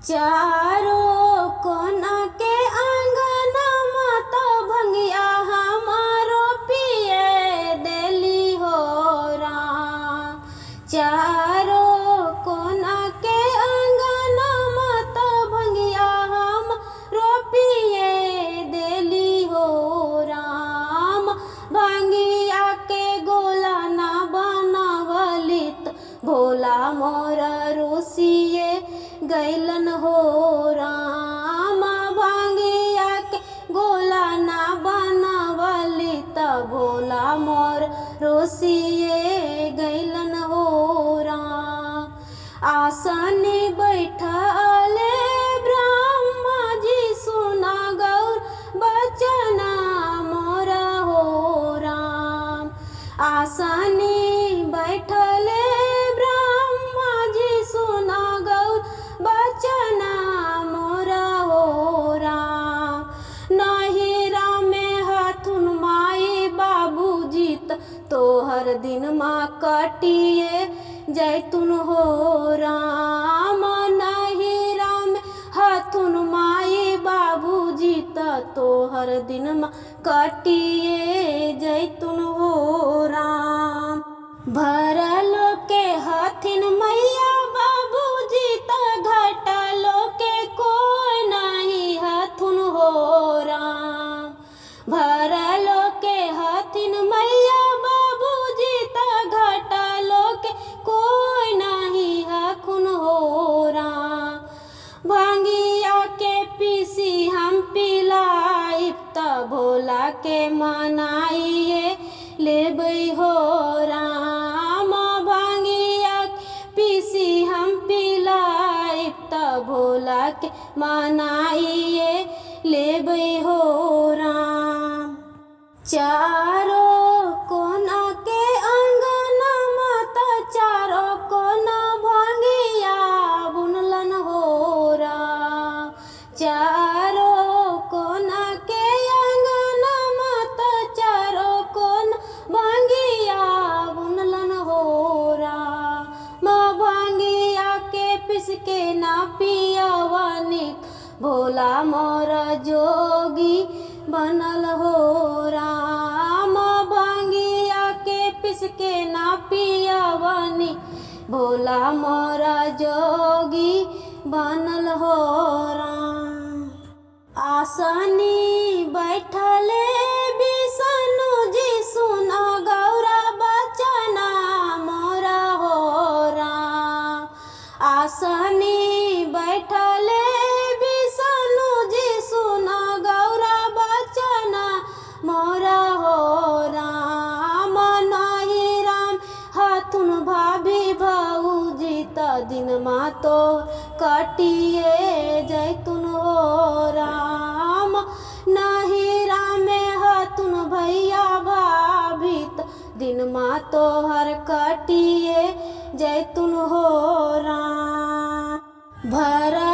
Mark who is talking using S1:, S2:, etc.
S1: चारों कोना के आंगन तो भंगिया हमारो पिए देली हो राम। चारों कोना के आंगन तो भंगिया हमारो पिए देली हो राम। भंगिया के गोला ना बनावली तो भोला मोर रोसिए गैलन हो राम। भांगिया के गोला ना बनावली त भोला मोर रोसिए गैलन हो राम। आसनी बैठले ब्रह्मा जी सुना गौर बचना मोरा हो राम। आसनी बैठले ब्रह्मा जी सुना गौर बचना मोरा हो राम। नहिरा में हथुन माई बाबूजी तोहर दिन माँ कटिए जैतुन हो राम। नहिरा में हथुन माई बाबूजी तोहर दिन माँ कटिए जैतुन हो राम। भरल के हथिन मैया बाबूजी घटलो के कोई नहीं हथुन हो राम। भरलो के हथिन मैया बाबूजी घटलो के कोई नहीं हथुन हो राम। भांगिया के पीसी हम पिलाई त भोला के मनाइए लेबै हो राम। भांगिया के पीसी हम पिलाई त भोला के मनाइए लेबै हो राम। चारों कोना के आंगन माता चारों कोना भांगिया बुनलन हो राम। चारों कोना के आंगन माता चारों कोना भांगिया बुनलन हो राम। भांगिया के पिस के ना पियावानी भोला मोर जोगी बनल हो राम। भांगिया के पिस के ना पियावानी भोला मोर जोगी बनल हो राम। आसनी बैठले विष्णु जी सुना गौरा बचना मोरा हो राम। आसनी बैठले विष्णु जी सुना गौरा बचना मोरा हो राम। नहीं राम हथुन भाभी भौजी दिन माँ तो कटिए जैतुन हो राम। नहीं राम हथुन भैया भाभी दिन माँ तो हर कटिए जैतुन हो राम। भरा